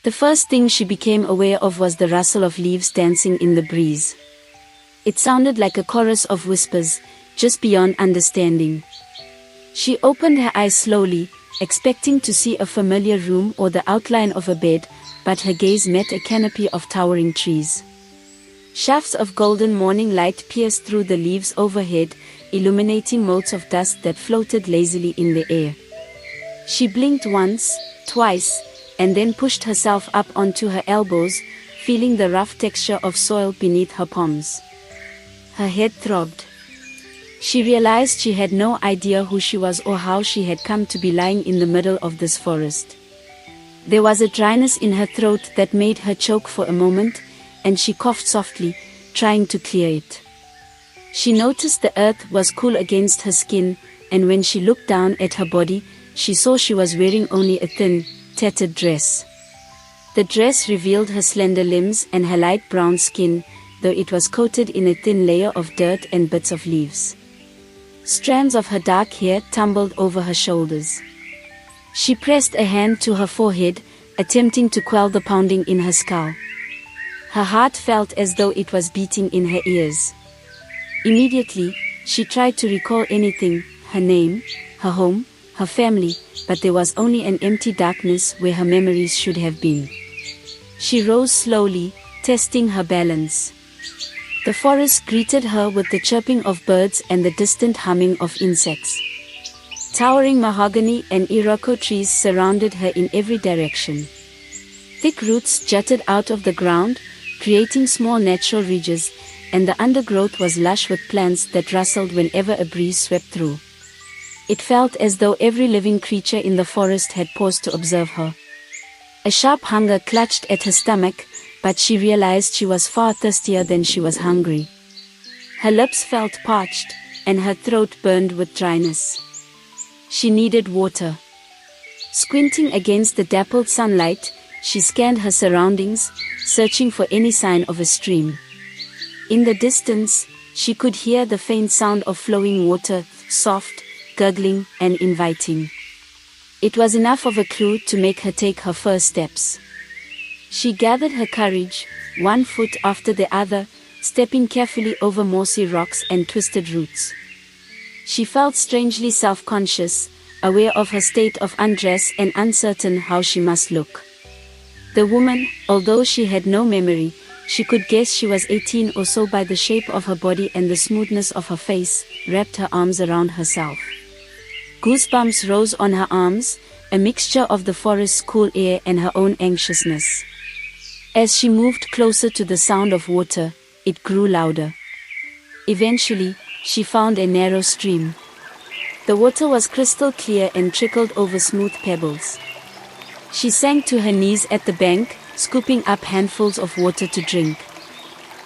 The first thing she became aware of was the rustle of leaves dancing in the breeze. It sounded like a chorus of whispers, just beyond understanding. She opened her eyes slowly, expecting to see a familiar room or the outline of a bed, but her gaze met a canopy of towering trees. Shafts of golden morning light pierced through the leaves overhead, illuminating motes of dust that floated lazily in the air. She blinked once, twice, and then pushed herself up onto her elbows, feeling the rough texture of soil beneath her palms. Her head throbbed. She realized she had no idea who she was or how she had come to be lying in the middle of this forest. There was a dryness in her throat that made her choke for a moment, and she coughed softly, trying to clear it. She noticed the earth was cool against her skin, and when she looked down at her body, she saw she was wearing only a thin, tattered dress. The dress revealed her slender limbs and her light brown skin, though it was coated in a thin layer of dirt and bits of leaves. Strands of her dark hair tumbled over her shoulders. She pressed a hand to her forehead, attempting to quell the pounding in her skull. Her heart felt as though it was beating in her ears. Immediately, she tried to recall anything, her name, her home, her family, but there was only an empty darkness where her memories should have been. She rose slowly, testing her balance. The forest greeted her with the chirping of birds and the distant humming of insects. Towering mahogany and iroko trees surrounded her in every direction. Thick roots jutted out of the ground, creating small natural ridges, and the undergrowth was lush with plants that rustled whenever a breeze swept through. It felt as though every living creature in the forest had paused to observe her. A sharp hunger clutched at her stomach, but she realized she was far thirstier than she was hungry. Her lips felt parched, and her throat burned with dryness. She needed water. Squinting against the dappled sunlight, she scanned her surroundings, searching for any sign of a stream. In the distance, she could hear the faint sound of flowing water, soft, gurgling, and inviting. It was enough of a clue to make her take her first steps. She gathered her courage, one foot after the other, stepping carefully over mossy rocks and twisted roots. She felt strangely self-conscious, aware of her state of undress and uncertain how she must look. The woman, although she had no memory, she could guess she was 18 or so by the shape of her body and the smoothness of her face, wrapped her arms around herself. Goosebumps rose on her arms, a mixture of the forest's cool air and her own anxiousness. As she moved closer to the sound of water, it grew louder. Eventually, she found a narrow stream. The water was crystal clear and trickled over smooth pebbles. She sank to her knees at the bank, scooping up handfuls of water to drink.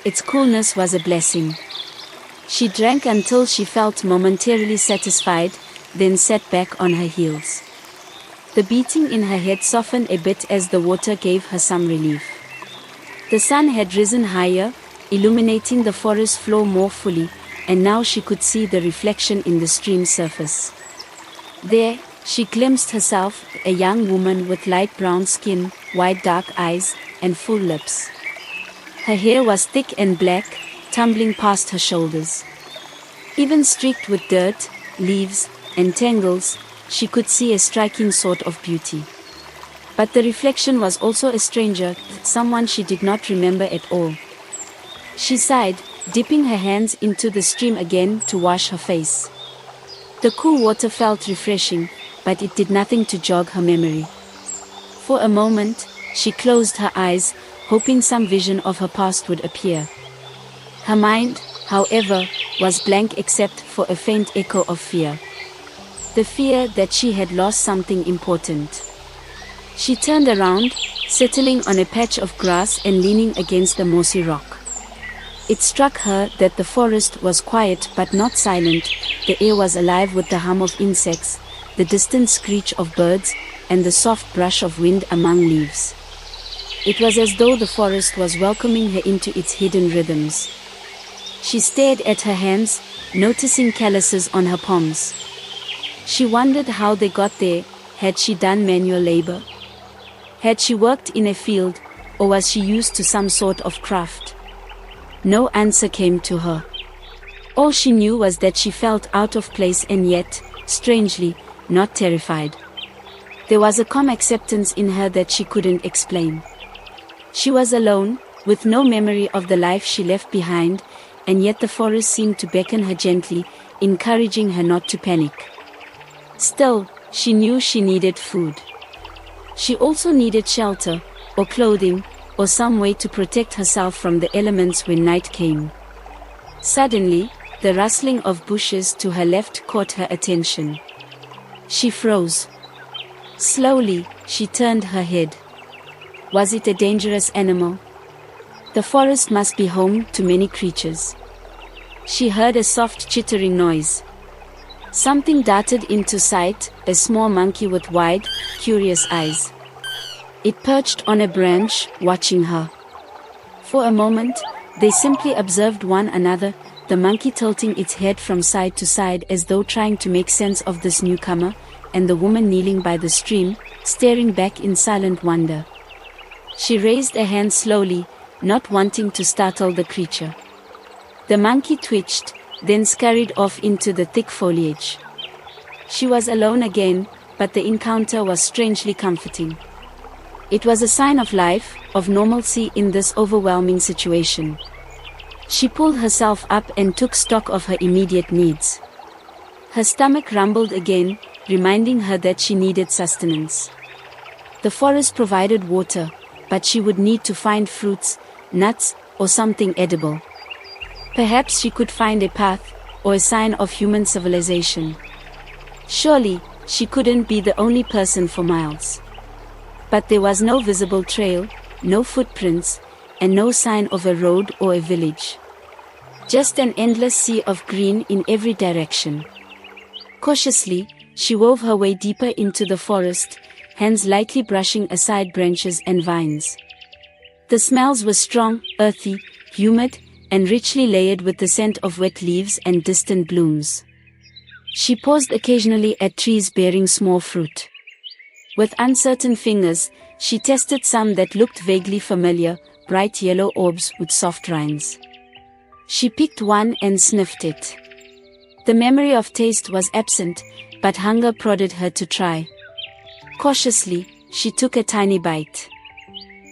Its coolness was a blessing. She drank until she felt momentarily satisfied, then sat back on her heels. The beating in her head softened a bit as the water gave her some relief. The sun had risen higher, illuminating the forest floor more fully, and now she could see the reflection in the stream's surface. There, she glimpsed herself, a young woman with light brown skin, wide dark eyes, and full lips. Her hair was thick and black, tumbling past her shoulders. Even streaked with dirt, leaves, and tangles, she could see a striking sort of beauty. But the reflection was also a stranger, someone she did not remember at all. She sighed, dipping her hands into the stream again to wash her face. The cool water felt refreshing, but it did nothing to jog her memory. For a moment, she closed her eyes, hoping some vision of her past would appear. Her mind, however, was blank except for a faint echo of fear. The fear that she had lost something important. She turned around, settling on a patch of grass and leaning against a mossy rock. It struck her that the forest was quiet but not silent. The air was alive with the hum of insects, the distant screech of birds, and the soft brush of wind among leaves. It was as though the forest was welcoming her into its hidden rhythms. She stared at her hands, noticing calluses on her palms. She wondered how they got there. Had she done manual labor? Had she worked in a field, or was she used to some sort of craft? No answer came to her. All she knew was that she felt out of place and yet, strangely, not terrified. There was a calm acceptance in her that she couldn't explain. She was alone, with no memory of the life she left behind, and yet the forest seemed to beckon her gently, encouraging her not to panic. Still, she knew she needed food. She also needed shelter, or clothing, or some way to protect herself from the elements when night came. Suddenly, the rustling of bushes to her left caught her attention. She froze. Slowly, she turned her head. Was it a dangerous animal? The forest must be home to many creatures. She heard a soft chittering noise. Something darted into sight, a small monkey with wide, curious eyes. It perched on a branch, watching her. For a moment, they simply observed one another, the monkey tilting its head from side to side as though trying to make sense of this newcomer, and the woman kneeling by the stream, staring back in silent wonder. She raised a hand slowly, not wanting to startle the creature. The monkey twitched, then scurried off into the thick foliage. She was alone again, but the encounter was strangely comforting. It was a sign of life, of normalcy in this overwhelming situation. She pulled herself up and took stock of her immediate needs. Her stomach rumbled again, reminding her that she needed sustenance. The forest provided water, but she would need to find fruits, nuts, or something edible. Perhaps she could find a path, or a sign of human civilization. Surely, she couldn't be the only person for miles. But there was no visible trail, no footprints, and no sign of a road or a village. Just an endless sea of green in every direction. Cautiously, she wove her way deeper into the forest, hands lightly brushing aside branches and vines. The smells were strong, earthy, humid, and richly layered with the scent of wet leaves and distant blooms. She paused occasionally at trees bearing small fruit. With uncertain fingers, she tested some that looked vaguely familiar, bright yellow orbs with soft rinds. She picked one and sniffed it. The memory of taste was absent, but hunger prodded her to try. Cautiously, she took a tiny bite.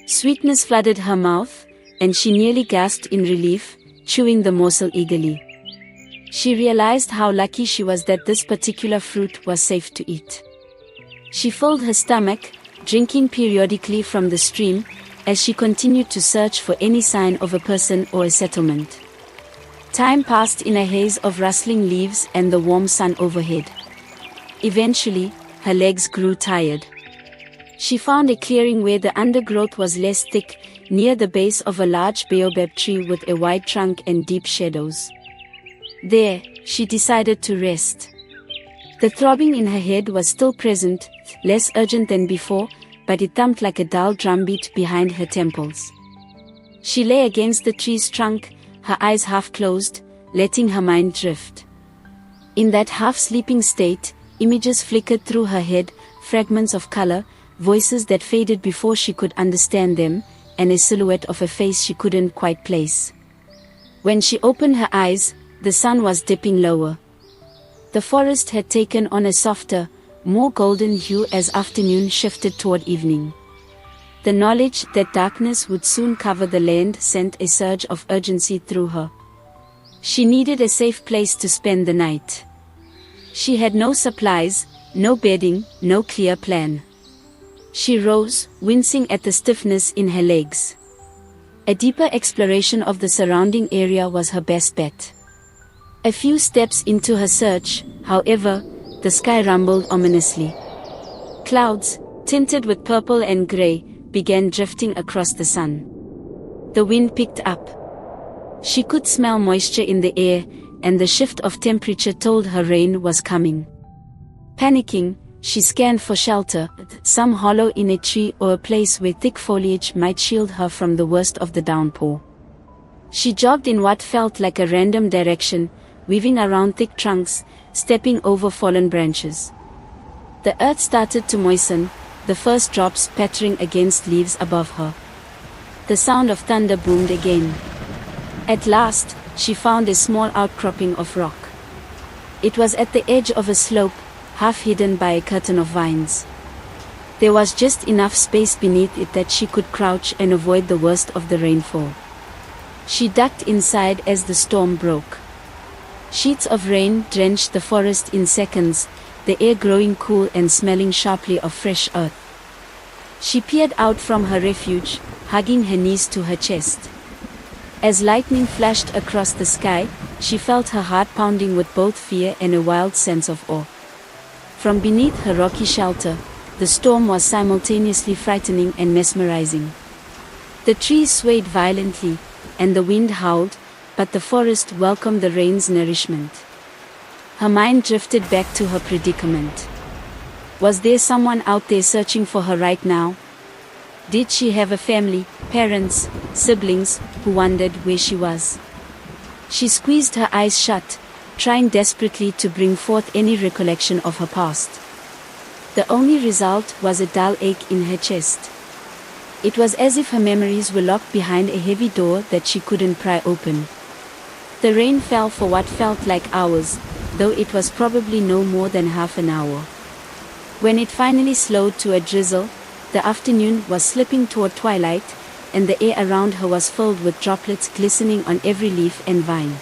Sweetness flooded her mouth, and she nearly gasped in relief, chewing the morsel eagerly. She realized how lucky she was that this particular fruit was safe to eat. She filled her stomach, drinking periodically from the stream, as she continued to search for any sign of a person or a settlement. Time passed in a haze of rustling leaves and the warm sun overhead. Eventually, her legs grew tired. She found a clearing where the undergrowth was less thick, near the base of a large baobab tree with a wide trunk and deep shadows. There, she decided to rest. The throbbing in her head was still present, less urgent than before, but it thumped like a dull drumbeat behind her temples. She lay against the tree's trunk, her eyes half closed, letting her mind drift. In that half-sleeping state, images flickered through her head, fragments of color, voices that faded before she could understand them, and a silhouette of a face she couldn't quite place. When she opened her eyes, the sun was dipping lower. The forest had taken on a softer, more golden hue as afternoon shifted toward evening. The knowledge that darkness would soon cover the land sent a surge of urgency through her. She needed a safe place to spend the night. She had no supplies, no bedding, no clear plan. She rose, wincing at the stiffness in her legs. A deeper exploration of the surrounding area was her best bet. A few steps into her search, however, the sky rumbled ominously. Clouds, tinted with purple and gray, began drifting across the sun. The wind picked up. She could smell moisture in the air, and the shift of temperature told her rain was coming. Panicking, she scanned for shelter, some hollow in a tree or a place where thick foliage might shield her from the worst of the downpour. She jogged in what felt like a random direction, weaving around thick trunks, stepping over fallen branches. The earth started to moisten, the first drops pattering against leaves above her. The sound of thunder boomed again. At last, she found a small outcropping of rock. It was at the edge of a slope, half hidden by a curtain of vines. There was just enough space beneath it that she could crouch and avoid the worst of the rainfall. She ducked inside as the storm broke. Sheets of rain drenched the forest in seconds, the air growing cool and smelling sharply of fresh earth. She peered out from her refuge, hugging her knees to her chest. As lightning flashed across the sky, she felt her heart pounding with both fear and a wild sense of awe. From beneath her rocky shelter, the storm was simultaneously frightening and mesmerizing. The trees swayed violently, and the wind howled, but the forest welcomed the rain's nourishment. Her mind drifted back to her predicament. Was there someone out there searching for her right now? Did she have a family, parents, siblings, who wondered where she was? She squeezed her eyes shut, trying desperately to bring forth any recollection of her past. The only result was a dull ache in her chest. It was as if her memories were locked behind a heavy door that she couldn't pry open. The rain fell for what felt like hours, though it was probably no more than half an hour. When it finally slowed to a drizzle, the afternoon was slipping toward twilight, and the air around her was filled with droplets glistening on every leaf and vine.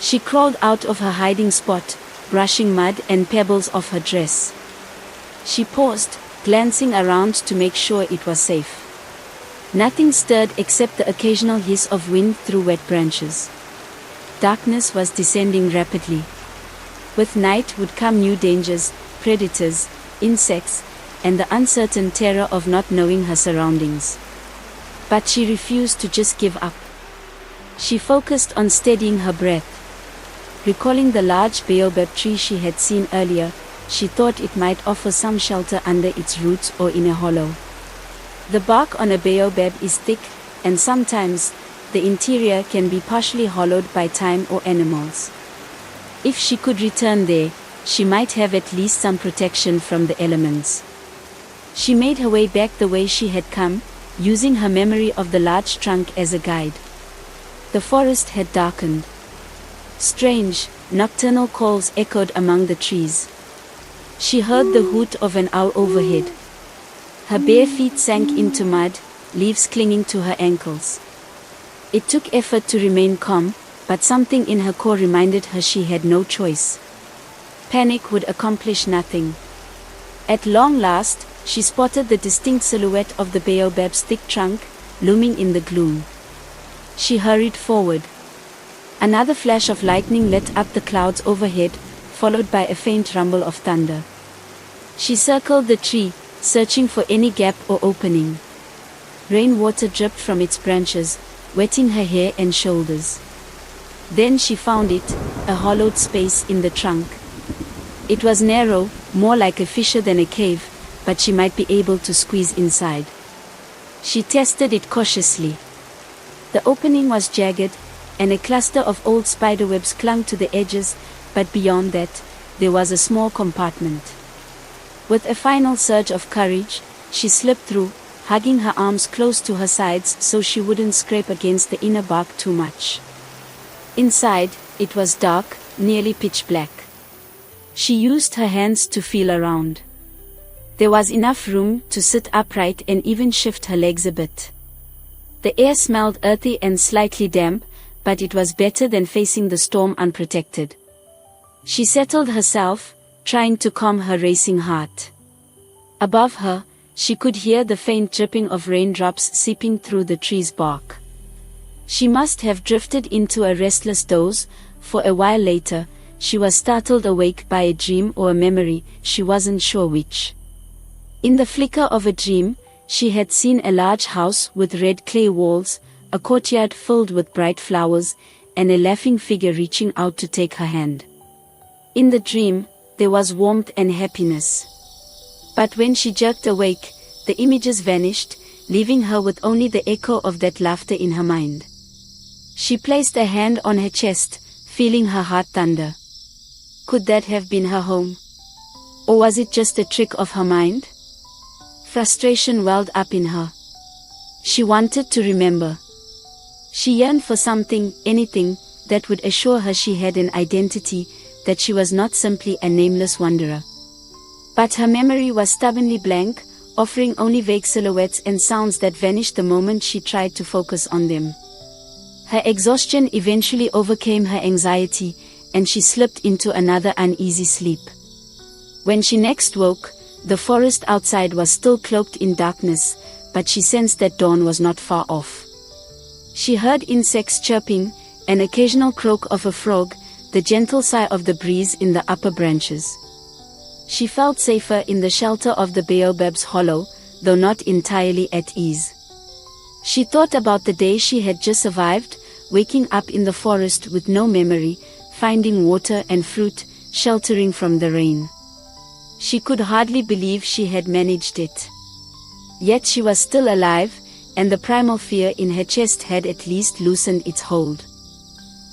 She crawled out of her hiding spot, brushing mud and pebbles off her dress. She paused, glancing around to make sure it was safe. Nothing stirred except the occasional hiss of wind through wet branches. Darkness was descending rapidly. With night would come new dangers, predators, insects, and the uncertain terror of not knowing her surroundings. But she refused to just give up. She focused on steadying her breath. Recalling the large baobab tree she had seen earlier, she thought it might offer some shelter under its roots or in a hollow. The bark on a baobab is thick, and sometimes, the interior can be partially hollowed by time or animals. If she could return there, she might have at least some protection from the elements. She made her way back the way she had come, using her memory of the large trunk as a guide. The forest had darkened. Strange, nocturnal calls echoed among the trees. She heard the hoot of an owl overhead. Her bare feet sank into mud, leaves clinging to her ankles. It took effort to remain calm, but something in her core reminded her she had no choice. Panic would accomplish nothing. At long last, she spotted the distinct silhouette of the baobab's thick trunk, looming in the gloom. She hurried forward. Another flash of lightning lit up the clouds overhead, followed by a faint rumble of thunder. She circled the tree, searching for any gap or opening. Rainwater dripped from its branches, wetting her hair and shoulders. Then she found it, a hollowed space in the trunk. It was narrow, more like a fissure than a cave, but she might be able to squeeze inside. She tested it cautiously. The opening was jagged, and a cluster of old spiderwebs clung to the edges, but beyond that, there was a small compartment. With a final surge of courage, she slipped through, hugging her arms close to her sides so she wouldn't scrape against the inner bark too much. Inside, it was dark, nearly pitch black. She used her hands to feel around. There was enough room to sit upright and even shift her legs a bit. The air smelled earthy and slightly damp, but it was better than facing the storm unprotected. She settled herself, trying to calm her racing heart. Above her, she could hear the faint dripping of raindrops seeping through the tree's bark. She must have drifted into a restless doze, for a while later, she was startled awake by a dream or a memory, she wasn't sure which. In the flicker of a dream, she had seen a large house with red clay walls, a courtyard filled with bright flowers, and a laughing figure reaching out to take her hand. In the dream, there was warmth and happiness. But when she jerked awake, the images vanished, leaving her with only the echo of that laughter in her mind. She placed a hand on her chest, feeling her heart thunder. Could that have been her home? Or was it just a trick of her mind? Frustration welled up in her. She wanted to remember. She yearned for something, anything, that would assure her she had an identity, that she was not simply a nameless wanderer. But her memory was stubbornly blank, offering only vague silhouettes and sounds that vanished the moment she tried to focus on them. Her exhaustion eventually overcame her anxiety, and she slipped into another uneasy sleep. When she next woke, the forest outside was still cloaked in darkness, but she sensed that dawn was not far off. She heard insects chirping, an occasional croak of a frog, the gentle sigh of the breeze in the upper branches. She felt safer in the shelter of the baobab's hollow, though not entirely at ease. She thought about the day she had just survived, waking up in the forest with no memory, finding water and fruit, sheltering from the rain. She could hardly believe she had managed it. Yet she was still alive, and the primal fear in her chest had at least loosened its hold.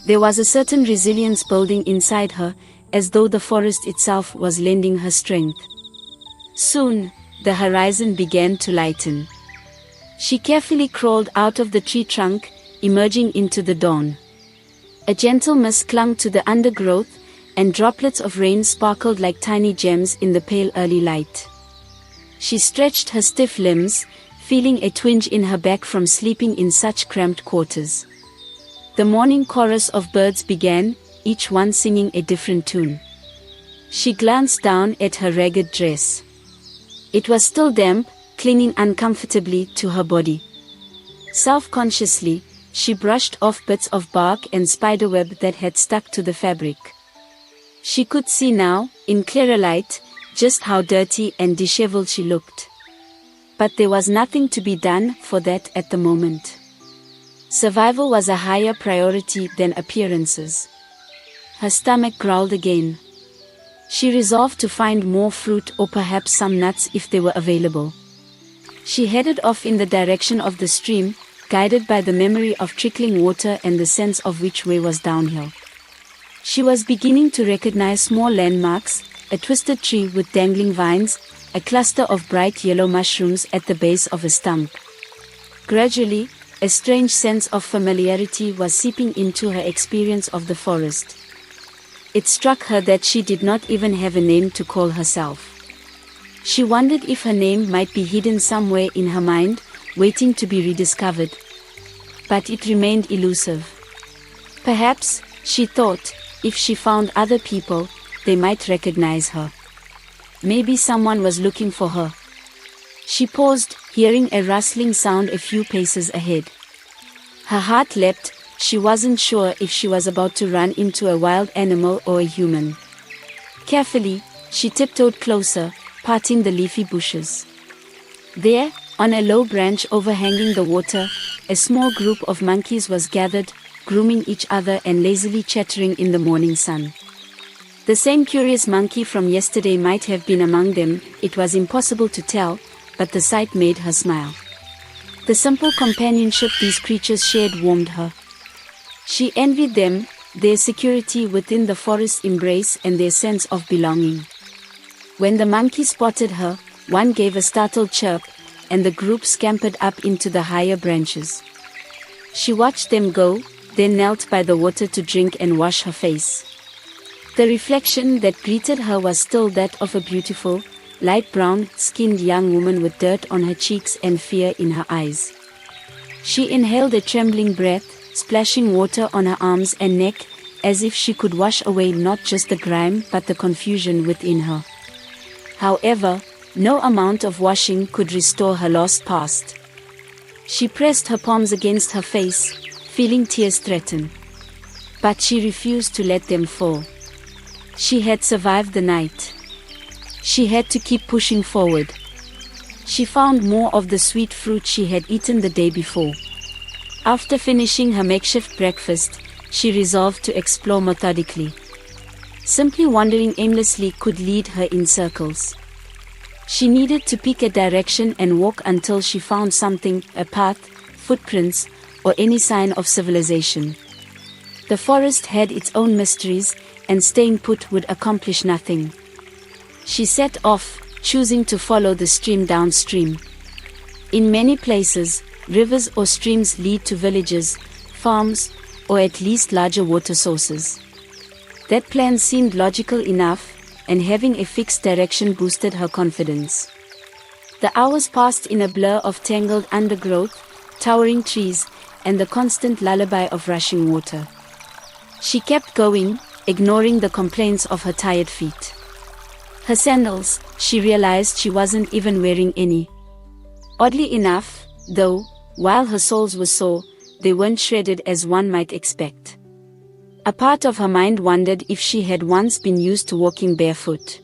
There was a certain resilience building inside her, as though the forest itself was lending her strength. Soon, the horizon began to lighten. She carefully crawled out of the tree trunk, emerging into the dawn. A gentle mist clung to the undergrowth, and droplets of rain sparkled like tiny gems in the pale early light. She stretched her stiff limbs, feeling a twinge in her back from sleeping in such cramped quarters. The morning chorus of birds began, each one singing a different tune. She glanced down at her ragged dress. It was still damp, clinging uncomfortably to her body. Self-consciously, she brushed off bits of bark and spiderweb that had stuck to the fabric. She could see now, in clearer light, just how dirty and disheveled she looked. But there was nothing to be done for that at the moment. Survival was a higher priority than appearances. Her stomach growled again. She resolved to find more fruit or perhaps some nuts if they were available. She headed off in the direction of the stream, guided by the memory of trickling water and the sense of which way was downhill. She was beginning to recognize small landmarks, a twisted tree with dangling vines, a cluster of bright yellow mushrooms at the base of a stump. Gradually, a strange sense of familiarity was seeping into her experience of the forest. It struck her that she did not even have a name to call herself. She wondered if her name might be hidden somewhere in her mind, waiting to be rediscovered. But it remained elusive. Perhaps, she thought, if she found other people, they might recognize her. Maybe someone was looking for her. She paused, hearing a rustling sound a few paces ahead. Her heart leapt. She wasn't sure if she was about to run into a wild animal or a human. Carefully, she tiptoed closer, parting the leafy bushes. There, on a low branch overhanging the water, a small group of monkeys was gathered, grooming each other and lazily chattering in the morning sun. The same curious monkey from yesterday might have been among them, it was impossible to tell, but the sight made her smile. The simple companionship these creatures shared warmed her. She envied them, their security within the forest's embrace and their sense of belonging. When the monkey spotted her, one gave a startled chirp, and the group scampered up into the higher branches. She watched them go, then knelt by the water to drink and wash her face. The reflection that greeted her was still that of a beautiful, light brown-skinned young woman with dirt on her cheeks and fear in her eyes. She inhaled a trembling breath, splashing water on her arms and neck, as if she could wash away not just the grime but the confusion within her. However, no amount of washing could restore her lost past. She pressed her palms against her face, feeling tears threaten. But she refused to let them fall. She had survived the night. She had to keep pushing forward. She found more of the sweet fruit she had eaten the day before. After finishing her makeshift breakfast, she resolved to explore methodically. Simply wandering aimlessly could lead her in circles. She needed to pick a direction and walk until she found something, a path, footprints, or any sign of civilization. The forest had its own mysteries, and staying put would accomplish nothing. She set off, choosing to follow the stream downstream. In many places, rivers or streams lead to villages, farms, or at least larger water sources. That plan seemed logical enough, and having a fixed direction boosted her confidence. The hours passed in a blur of tangled undergrowth, towering trees, and the constant lullaby of rushing water. She kept going, ignoring the complaints of her tired feet. Her sandals, she realized she wasn't even wearing any. Oddly enough, though, while her soles were sore, they weren't shredded as one might expect. A part of her mind wondered if she had once been used to walking barefoot.